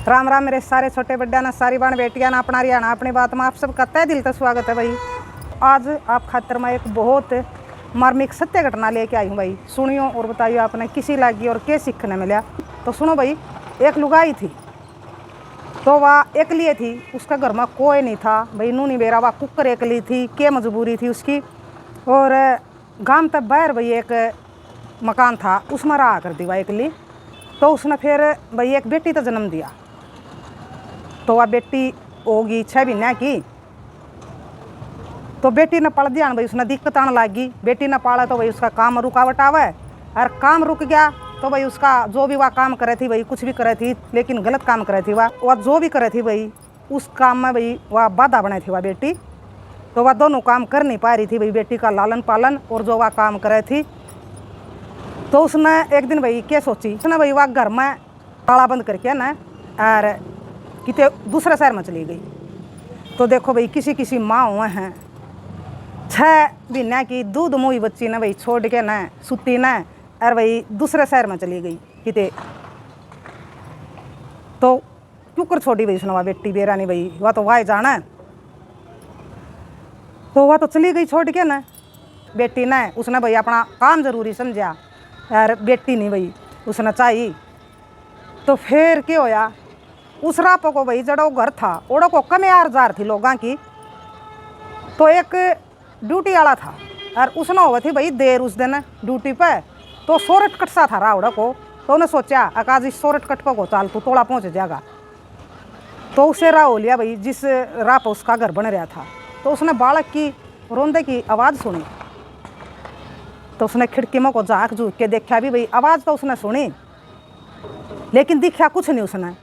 राम राम मेरे सारे छोटे बड्डा ना सारी बाण बेटियां ना अपना हरियाणा अपनी बात में आप सबका तय दिल से स्वागत है भाई। आज आप खातर मैं एक बहुत मार्मिक सत्य घटना लेके आई हूँ भाई। सुनियो और बताइए आपने किसी लागी और क्या सीखने मिला। तो सुनो भाई, एक लुगाई थी तो वह अकेली थी, उसका घर में कोई नहीं था भाई। नूनी बेरा वह कुकर अकेली थी, क्या मजबूरी थी उसकी। और गांव तक बाहर भाई एक मकान था, उसमें रहा कर दी वह अकेली। तो उसने फिर भाई एक बेटी तो जन्म दिया। तो वह बेटी होगी 6 महीने की। तो बेटी ने पढ़ दिया भाई, उसने दिक्कत आने लगी। बेटी ने पाला तो भाई उसका काम रुकावट आवे, और काम रुक गया तो भाई उसका जो भी वह काम करे थी भाई, कुछ भी करे थी लेकिन गलत काम करे थी वह जो भी करे थी भाई उस काम में भाई वह बाधा बने थी वह बेटी। तो वह दोनों काम कर नहीं पा रही थी भाई, बेटी का लालन पालन और जो वह काम करे थी। तो उसने एक दिन भाई क्या सोची, उसने भाई वह घर में ताला बंद करके ना और कितने दूसरे शहर में चली गई। तो देखो भाई किसी माँ हुए हैं 6 महीने की दूध मुई बच्ची ने भाई छोड़ के ना सुती ना और भाई दूसरे शहर में चली गई किते। तो क्यों कर छोड़ी भाई उसने वह बेटी बेरा नहीं भाई, वह तो वह जाना। तो वह तो चली गई छोड़ के ना बेटी ने। उसने भाई अपना काम जरूरी समझा और बेटी नहीं भाई उसने चाहिए। तो फिर क्या होया, उस रापो को भाई जड़ो घर था ओड़ो को कम यार जार थी लोगों की। तो एक ड्यूटी वाला था और उसने हुआ थी भाई देर उस दिन ड्यूटी पे। तो सोरठ कट सा था रावड़ा को। तो उन्हें सोचा अकाज इस सोरठ कट को चाल तू थोड़ा पहुँच जाएगा। तो उसे राह हो लिया भाई जिस राह पर उसका घर बन रहा था। तो उसने बालक की रोंदे की आवाज़ सुनी। तो उसने खिड़की में को झाँक झूक के देखा भी भाई, आवाज़ तो उसने सुनी लेकिन दिखा कुछ नहीं उसने।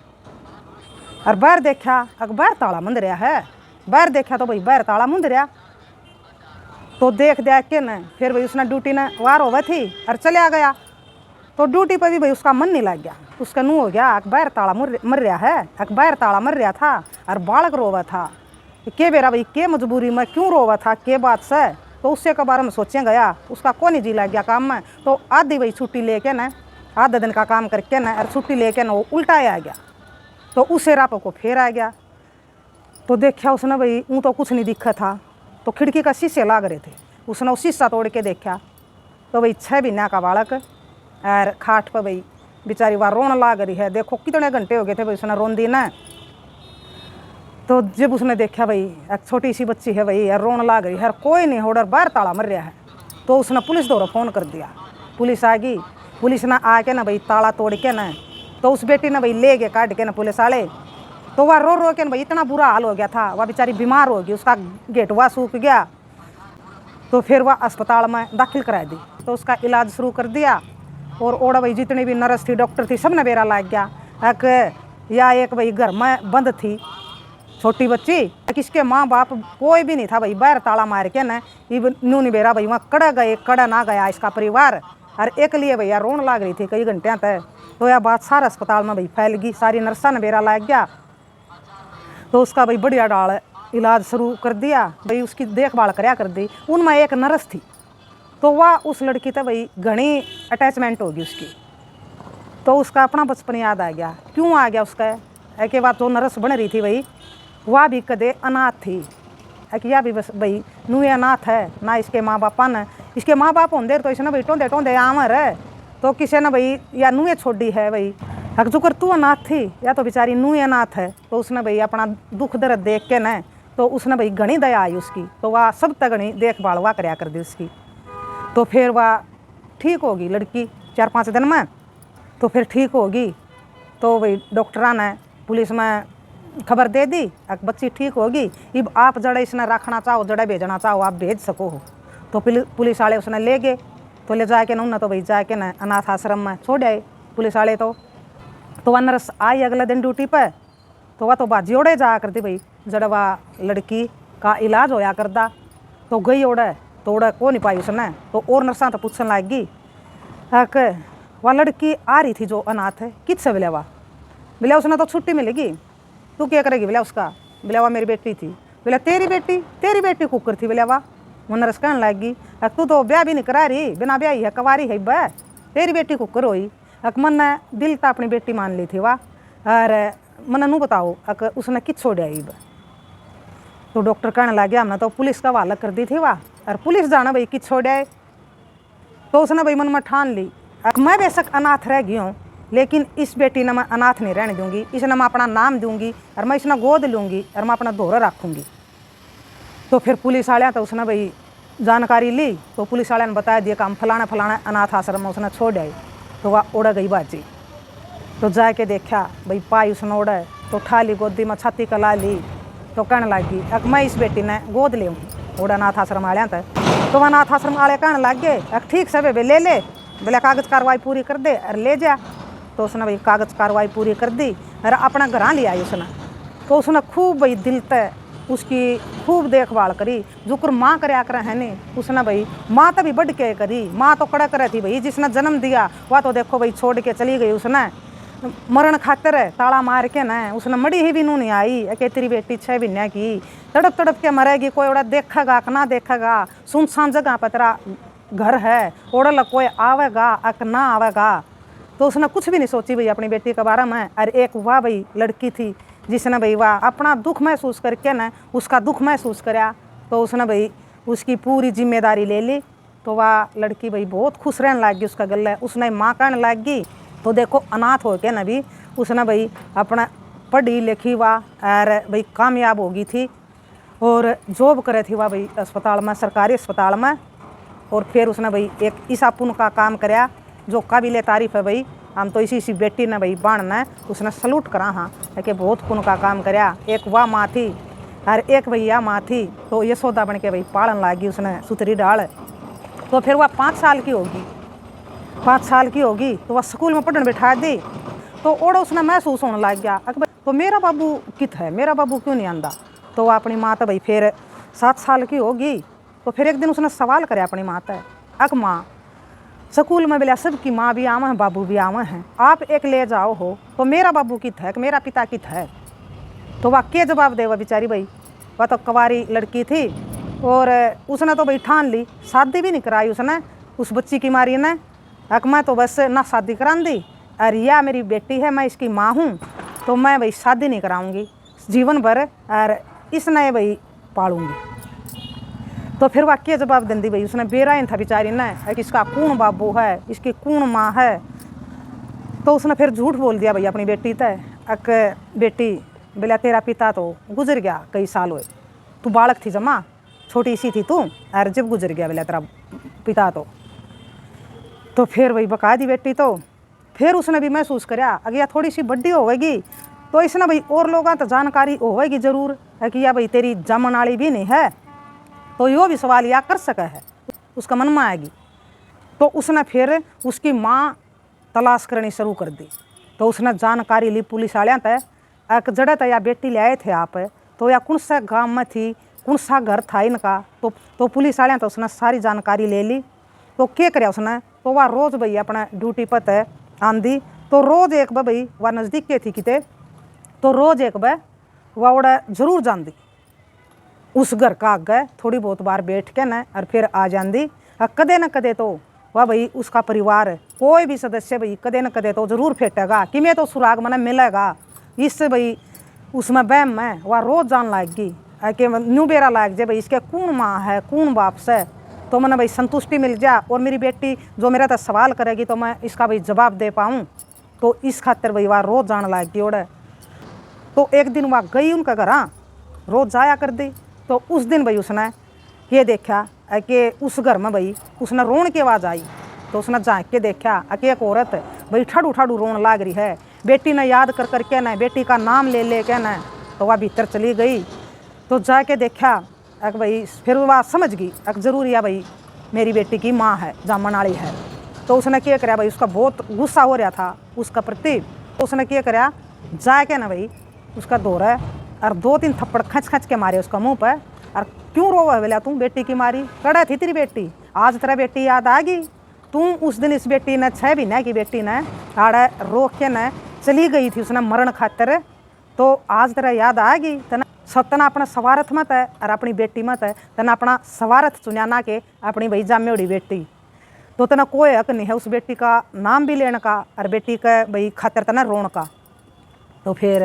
और बाहर देखा बाहर ताला मुंद रहा है। बाहर देखा तो भाई बाहर ताला मुंद रहा। तो देख के न फिर भाई उसने ड्यूटी ने वार होवे थी और चला गया। तो ड्यूटी पर भी भाई उसका मन नहीं लग गया। उसका नू हो गया बाहर ताला मर रहा है, बाहर ताला मर रहा था और बालक रोवा था। के बेरा भाई के मजबूरी में क्यों रोवा था के बात से। तो उससे के बारे में सोचे गया, उसका कौन जी लग गया काम में। तो आधी भाई छुट्टी लेके न आधा दिन का काम करके न और छुट्टी लेके न वो उल्टा आ गया। तो उसे रापो को फिर आ गया। तो देखा उसने भाई ऊँ तो कुछ नहीं दिखा था। तो खिड़की का शीशे लाग रहे थे, उसने वो शीशा तोड़ के देखा। तो भाई 6 महीने का बालक और खाट पर भाई बेचारी वह रोन लाग रही है। देखो कितने घंटे हो गए थे भाई उसने रोन दी ना। तो जब उसने देखा भाई एक छोटी सी बच्ची है भाई यार रोन लाग रही है, कोई नहीं होडर बाहर ताला मर रहा है। तो उसने पुलिस द्वारा फ़ोन कर दिया। पुलिस आ गई। पुलिस ने आके ना भाई ताला तोड़ के ना तो उस बेटी ने भाई ले गए काट के ना पुलिस वाले। तो वह रो के ना भाई इतना बुरा हाल हो गया था, वह बेचारी बीमार हो गई, उसका गेट हुआ सूख गया। तो फिर वह अस्पताल में दाखिल करा दी। तो उसका इलाज शुरू कर दिया। और ओड़ा भाई जितनी भी नर्स थी डॉक्टर थी सब ने बेरा लग गया। एक भाई घर में बंद थी छोटी बच्ची, किसके माँ बाप कोई भी नहीं था भाई। बाहर ताला मार के न नूनी बेरा भाई वहाँ कड़ा गए कड़ा ना गया इसका परिवार। और एक लिए भैया रोन लाग रही थी कई घंटे तक। तो यह बात सारा अस्पताल में भाई फैल गई, सारी नर्सा ने बेरा लग गया। तो उसका भाई बढ़िया डाल इलाज शुरू कर दिया भाई, उसकी देखभाल कराया कर दी। उनमें एक नर्स थी। तो वह उस लड़की तक भाई घनी अटैचमेंट होगी उसकी। तो उसका अपना बचपन याद आ गया। क्यों आ गया उसका है कि बात जो नर्स बन रही थी भाई वह भी कदे अनाथ थी। कि यह भी बस भाई नूए अनाथ है ना, इसके माँ बापा ने इसके माँ बाप होंगे तो इसने भाई टोंदे टोंदे आमर है। तो किसी ने भाई या नूए छोड़ी है भाई हकजुकर तू अनाथ थी या तो बेचारी नूए अनाथ है। तो उसने भाई अपना दुख दर्द देख के न तो उसने भाई घनी दया आई उसकी। तो वह सब तक घनी देखभाल वह कराया कर दी उसकी। तो फिर वह ठीक होगी लड़की 4-5 दिन में। तो फिर ठीक होगी। तो भाई डॉक्टरा ने पुलिस में खबर दे दी अब बच्ची ठीक होगी, अब आप जड़े इसने रखना चाहो जड़े भेजना चाहो आप भेज सको हो। तो पुलिस वाले उसने ले गए। तो ले जाके ना तो भाई जाके ना अनाथ आश्रम में छोड़ आए पुलिस वाले। तो वह नर्स आई अगले दिन ड्यूटी पर। तो वह तो बाजी ओढ़े जाया करती भाई जड़ वह लड़की का इलाज होया करता। तो गई ओढ़े तो ओढ़े को नहीं पाई उसने। तो और नर्सा तो पूछने लग गई वह लड़की आ रही थी जो अनाथ है किससे बोले बोले उसने तो छुट्टी मिलेगी, तू क्या करेगी बोले उसका। बोले वह मेरी बेटी थी। बोले तेरी बेटी कुकर थी। बोले वाह। वो नर्स कहने लगी तू तो ब्याह भी नहीं करा रही, बिना ब्याह है कवारी है बह तेरी बेटी कुकर होई। मन ने दिल तो अपनी बेटी मान ली थी वाह। और मन नू बताओ अक उसने कि छोड़ा इब। तो डॉक्टर कहने लग गया हमने तो पुलिस का हवाला कर दी थी वाह, और पुलिस जाना भाई कि छोड़ा है। तो उसने भाई मन में ठान ली मैं बेशक अनाथ रह गई हूँ, लेकिन इस बेटी ने मैं अनाथ नहीं रहने दूंगी, इसने मैं अपना नाम दूंगी और मैं इसने गोद लूँगी और मैं अपना दोहरा रखूँगी। तो फिर पुलिस वाले तो उसने भाई जानकारी ली, तो पुलिस वाले ने बताया दिया कि हम फलाना फलाना अनाथ आश्रम में उसने छोड़ आई। तो वह उड़ गई बाजी। तो जाके देखा भाई पाई उसने उड़ा है, तो उठा ली गोदी में छाती कला ली। तो कहने लगी अब मैं इस बेटी ने गोद ले उड़ा अनाथ आश्रम वाले तक। तो वह अनाथ आश्रम वाले कहने लग गए ठीक से बे ले ले, बोले कागज़ कार्रवाई पूरी कर दे और ले जा। तो उसने भाई कागज़ कार्रवाई पूरी कर दी और अपना घर ले आई उसने। तो उसने खूब भाई दिल तय उसकी खूब देखभाल करी, जुकर माँ करया करे है नहीं उसने भाई माँ तो भी बढ़ के करी। माँ तो कड़ा करे थी भाई, जिसने जन्म दिया वह तो देखो भाई छोड़ के चली गई, उसने मरण खातर ताला मार के न उसने मड़ी ही भी नू नहीं आई कि तेरी बेटी 6 महीने की तड़प तड़प के मरेगी, कोई ओड़ा देखेगा कि ना देखेगा, सुनसान जगह पर तेरा घर है, ओड़ा कोई आवेगा अक ना आवेगा। तो उसने कुछ भी नहीं सोची भाई अपनी बेटी के बारे में। और एक वाह भाई लड़की थी जिसने भाई वाह अपना दुख महसूस करके न उसका दुख महसूस कराया। तो उसने भाई उसकी पूरी जिम्मेदारी ले ली। तो वह लड़की भाई बहुत खुश रहने लग गई उसका गले। उसने माँ कहने लग गई। तो देखो अनाथ हो के न भी उसने भाई अपना पढ़ी लिखी वाह और भाई कामयाब हो गई थी और जॉब करे थी वह भाई अस्पताल में, सरकारी अस्पताल में। और फिर उसने भाई एक ईसा पुण्य का काम कराया जो काबिल तारीफ़ है भाई। हम तो इसी बेटी ने भाई बाणना उसने सलूट करा हाँ कि बहुत पुण्य का काम कराया। एक वह माँ थी और एक भैया माँ थी, तो यशोदा बन के भाई पालन लागी उसने सुतरी डाल। तो फिर वह 5 साल की होगी, 5 साल की होगी तो वह स्कूल में पढ़ने बैठा दी। तो ओड़ा उसने महसूस होने लग गया तो मेरा बाबू कित है, मेरा बाबू क्यों नहीं आंदा। तो वह अपनी माँ तो भाई फिर 7 साल की होगी। तो फिर एक दिन उसने सवाल करे अपनी माँ से अक माँ स्कूल में बोला सबकी माँ भी आवा है बाबू भी आवा हैं, आप एक ले जाओ हो तो मेरा बाबू कित है, मेरा पिता कित है। तो वह क्या जवाब दे वह बेचारी भाई, वह तो कुंवारी लड़की थी और उसने तो भाई ठान ली, शादी भी नहीं कराई उसने उस बच्ची की मारी ने। अक मैं तो बस ना शादी करा दी और यह मेरी बेटी है, मैं इसकी माँ हूँ, तो मैं भाई शादी नहीं कराऊंगी जीवन भर और इसने भाई पालूंगी। तो फिर वह क्या जवाब देंदी भाई, उसने बेराइन था बेचारी ने कि इसका कौन बाबू है, इसकी कौन माँ है। तो उसने फिर झूठ बोल दिया भाई अपनी बेटी तय अक बेटी बोला तेरा पिता तो गुजर गया कई साल हुए, तू बालक थी जमा छोटी सी थी तू और जब गुजर गया बोला तेरा पिता तो फिर वही बका दी बेटी। तो फिर उसने भी महसूस कराया अगर थोड़ी सी बड्डी होगी तो इसने भाई और लोगों तो जानकारी होगी जरूर है कि या भाई तेरी जमन वाली भी नहीं है, तो यो भी सवाल या कर सका है उसका मन में आएगी। तो उसने फिर उसकी माँ तलाश करनी शुरू कर दी। तो उसने जानकारी ली पुलिस वाले तक एक जड़े तो या बेटी ले आए थे आप, तो या कौन सा गाँव में थी, कौन सा घर था इनका। तो पुलिस वाले तो उसने सारी जानकारी ले ली। तो क्या करे उसने, तो वह रोज़ भाई अपना ड्यूटी पर तय आंदी। तो रोज़ एक बार भाई वह नज़दीक के थी किते, तो रोज़ एक बार वह उड़ा जरूर जाती उस घर का आगे थोड़ी बहुत बार बैठ के न और फिर आ जाती। कदे न कदे तो वह भाई उसका परिवार कोई भी सदस्य भाई कदे न कदे तो जरूर फेंटेगा कि मैं तो सुराग मैंने मिलेगा। इससे भाई उसमें बहम में वह रोज़ जान लाएगी कि न्यू बेरा लाग जाए भाई इसके कौन माँ है कौन बाप से, तो मैंने भाई संतुष्टि मिल जा और मेरी बेटी जो मेरा तो सवाल करेगी तो मैं इसका भाई जवाब दे पाऊँ। तो इस खातिर भाई वह रोज़ जान लाएगी ओड़े। तो एक दिन वह गई उनका घर, हाँ रोज़ जाया कर दी। तो उस दिन भाई उसने ये देखा कि उस घर में भाई उसने रोन की आवाज़ आई। तो उसने झाँक के देखा कि एक औरत भाई ठाड़ू ठाड़ू रोन लाग रही है। बेटी ने याद कर करके न बेटी का नाम ले ले के न तो वह भीतर चली गई। तो जाके देखा अक भाई फिर वह समझ गई अक जरूरी है भाई मेरी बेटी की माँ है जामन वाली है। तो उसने क्या कराया भाई, उसका बहुत गुस्सा हो रहा था उसका प्रति। तो उसने क्या कराया जाके ना भाई उसका दौरा और 2-3 थप्पड़ खच खच के मारे उसका मुंह पर। और क्यों रोवा बोला तू बेटी की मारी, कड़ा थी तेरी बेटी, आज तेरा बेटी याद आ गई। तू उस दिन इस बेटी ने 6 महीने की बेटी ने आड़े रोक के न चली गई थी उसने मरण खातर, तो आज तेरा याद आ गई। तना सतना अपना सवारथ मत है और अपनी बेटी मत है, तना अपना सवारथ चुनाना के अपनी भाई जामेड़ी बेटी। तो तना कोई हक नहीं है उस बेटी का नाम भी लेने का और बेटी का भाई खातर तना रोन का। तो फिर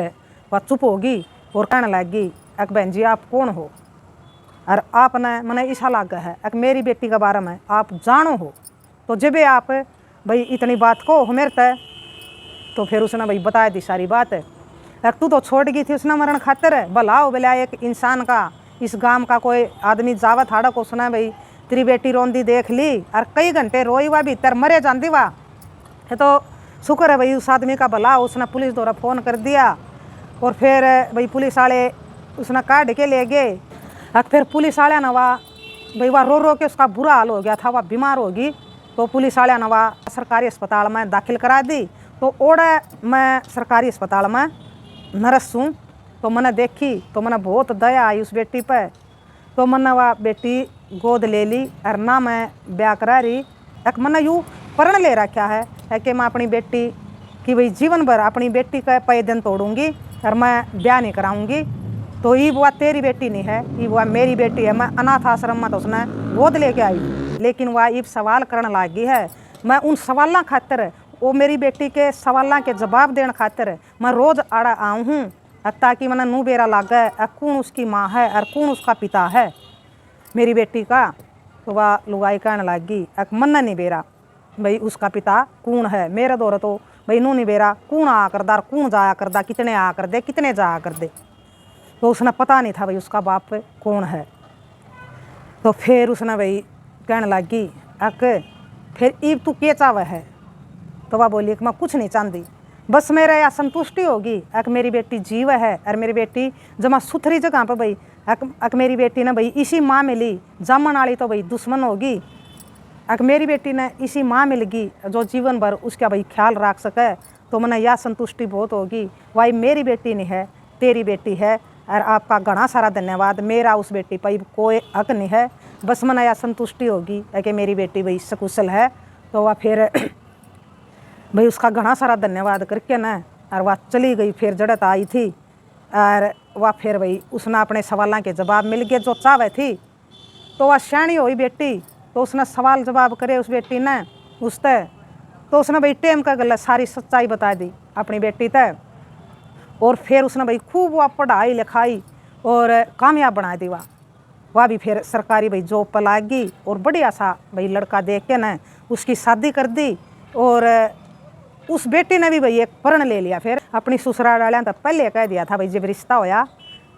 वह चुप होगी और कहने लगी, एक बहन जी आप कौन हो और आपने मैंने ऐसा लगा है एक मेरी बेटी के बारे में आप जानो हो, तो जब आप भाई इतनी बात को हो मेरे तय। तो फिर उसने भाई बताया दी सारी बात है। तू तो छोड़ गई थी उसने मरण खातर है, भला हो भला एक इंसान का इस गांव का कोई आदमी जावा थाड़ा को सुना भाई तेरी बेटी रोंदी देख ली और कई घंटे रोई हुआ भीतर मरे जाती वाह है। तो शुक्र है भाई उस आदमी का भला, उसने पुलिस द्वारा फ़ोन कर दिया और फिर भाई पुलिस वाले उसने काट के ले गए। और फिर पुलिस वाले ने वह भाई वह रो रो के उसका बुरा हाल हो गया था, वह बीमार होगी। तो पुलिस वाले ने वह सरकारी अस्पताल में दाखिल करा दी। तो ओड़ा मैं सरकारी अस्पताल में नर्स हूँ, तो मैंने देखी तो मैंने बहुत दया आई उस बेटी पर। तो मैंने वह बेटी गोद ले ली और ना मैं ब्याह करा रही, एक मैंने यूँ प्रण ले रखा है कि मैं अपनी बेटी की भाई जीवन भर अपनी बेटी का पै दिन तोड़ूंगी और मैं ब्याह नहीं कराऊंगी। तो ये वह तेरी बेटी नहीं है, ये वह मेरी बेटी है। मैं अनाथ आश्रम में तो उसने गोद लेके आई, लेकिन वह ये सवाल करने लगी है। मैं उन सवालों खातिर वो मेरी बेटी के सवालों के जवाब देने खातिर मैं रोज़ आड़ा आऊँ हूँ, ताकि मैंने नू बेरा लागे कौन उसकी माँ है और कौन उसका पिता है मेरी बेटी का। तो वह लुगाई कहने लगी एक मन नहीं बेरा भाई उसका पिता कौन है, मेरे दौर तो भाई नू नहीं बेरा कौन आ करदा कौन जाया करदा, कितने आ कर दे कितने जाया कर दे। तो उसने पता नहीं था भाई उसका बाप कौन है। तो फिर उसने भाई कहने लगी अक फिर ईब तू क्या चावे है। तो वह बोली कि मैं कुछ नहीं चाहती, बस मेरा यह संतुष्टि होगी एक मेरी बेटी जीव है और मेरी बेटी जमा सुथरी जगह पर भाई एक मेरी बेटी ने भाई इसी माँ मिली, जामन वाली तो भाई दुश्मन होगी, एक मेरी बेटी ने इसी माँ मिल गई जो जीवन भर उसका भाई ख्याल रख सके, तो मैंने यह संतुष्टि बहुत होगी। भाई मेरी बेटी नहीं है तेरी बेटी है और आपका घना सारा धन्यवाद, मेरा उस बेटी पर कोई हक नहीं है, बस मैंने यह संतुष्टि होगी कि मेरी बेटी भाई सकुशल है। तो वह फिर भाई उसका घना सारा धन्यवाद करके ना और वह चली गई। फिर जड़त आई थी और वह फिर भाई उसने अपने सवालों के जवाब मिल गए जो चाहे थी। तो वह श्याणी हुई बेटी, तो उसने सवाल जवाब करे उस बेटी ने उसते। तो उसने भाई टेम का गलत सारी सच्चाई बता दी अपनी बेटी तय। और फिर उसने भाई खूब वह पढ़ाई लिखाई और कामयाब बना दी। वह भी फिर सरकारी भाई जॉब पर लाग गई और बढ़िया सा भाई लड़का देख के ना उसकी शादी कर दी। और उस बेटी ने भी भाई एक प्रण ले लिया। फिर अपनी ससुराल वाले तो पहले कह दिया था भाई जब रिश्ता होया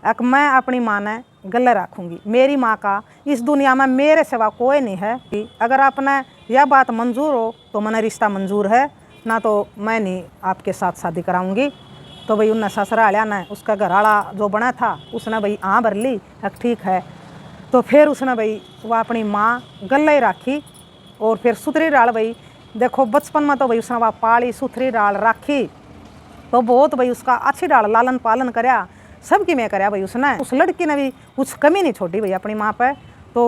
एक मैं अपनी माँ ने गले रखूँगी, मेरी माँ का इस दुनिया में मेरे सिवा कोई नहीं है। कि अगर आपने यह बात मंजूर हो तो मैंने रिश्ता मंजूर है, ना तो मैं नहीं आपके साथ शादी कराऊंगी। तो भाई उन ससुराल ने उसका घरवाला जो बना था उसने भाई हाँ भर ली ठीक है। तो फिर उसने भाई वह अपनी माँ गले ही राखी। और फिर सुथरी डाल भाई देखो बचपन में तो भाई उसने वह पाली सुथरी डाल राखी, तो बहुत भाई उसका अच्छी डाल लालन पालन कराया सबकी मैं कराया भाई उसने। उस लड़की ने भी कुछ कमी नहीं छोड़ी भाई अपनी माँ पे, तो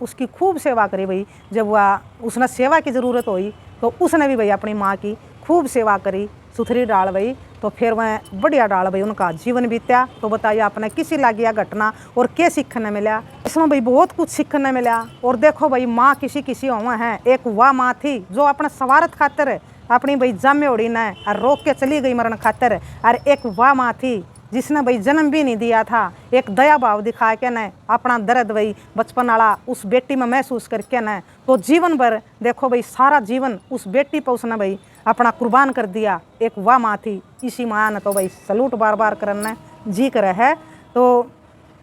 उसकी खूब सेवा करी भाई। जब वह उसने सेवा की ज़रूरत हुई तो उसने भी भाई अपनी माँ की खूब सेवा करी सुथरी डाल भाई। तो फिर वह बढ़िया डाल भाई उनका जीवन बीत्या। तो बताइए आपने किसी लगी यह घटना और क्या सीखने मिला। इसमें भाई बहुत कुछ सीखने मिला। और देखो भाई माँ किसी हुआ है, एक वह माँ थी जो अपने स्वार्थ खातिर अपनी भाई जामे उड़ी ने और रोक के चली गई मरण खातिर, और एक वह माँ थी जिसने भाई जन्म भी नहीं दिया था, एक दया भाव दिखा के न अपना दर्द भाई बचपन वाला उस बेटी में महसूस करके न तो जीवन भर देखो भाई सारा जीवन उस बेटी पर उसने भाई अपना कुर्बान कर दिया। एक वह माँ थी, इसी माँ ने तो भाई सलूट बार बार करना जी करे है। तो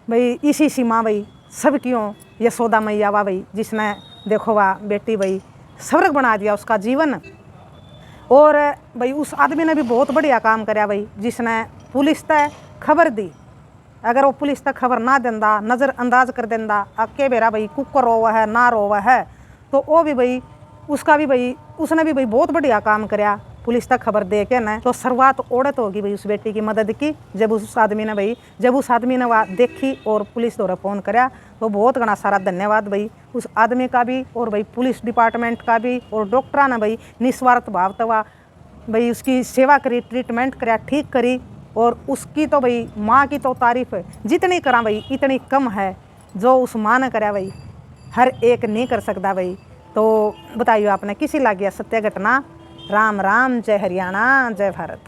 भाई इसी माँ भाई सब क्यों यशोदा मैया वाह भाई जिसने देखो वाह बेटी भाई स्वर्ग बना दिया उसका जीवन। और भाई उस आदमी ने भी बहुत बढ़िया काम कराया भाई जिसने पुलिस तक खबर दी। अगर वो पुलिस तक खबर ना देंदा नज़रअंदाज कर देंदा अके बेरा भाई कुकर रोवा है ना रोवा है, तो वो भी भाई उसका भी भाई उसने भी भाई बहुत बढ़िया काम कराया पुलिस तक खबर दे के ना। तो शुरुआत औरत होगी भाई उस बेटी की मदद की जब उस आदमी ने वह देखी और पुलिस द्वारा फ़ोन कराया। तो बहुत घना सारा धन्यवाद भाई उस आदमी का भी और भाई पुलिस डिपार्टमेंट का भी और डॉक्टर ने भाई निस्वार्थ भाव तवा भाई उसकी सेवा करी, ट्रीटमेंट कराया, ठीक करी। और उसकी तो भाई माँ की तो तारीफ़ जितनी करा भाई इतनी कम है, जो उस माँ ने कराया भाई हर एक नहीं कर सकता भाई। तो बताइए आपने किसी लग गया सत्य घटना। राम राम, जय हरियाणा, जय भारत।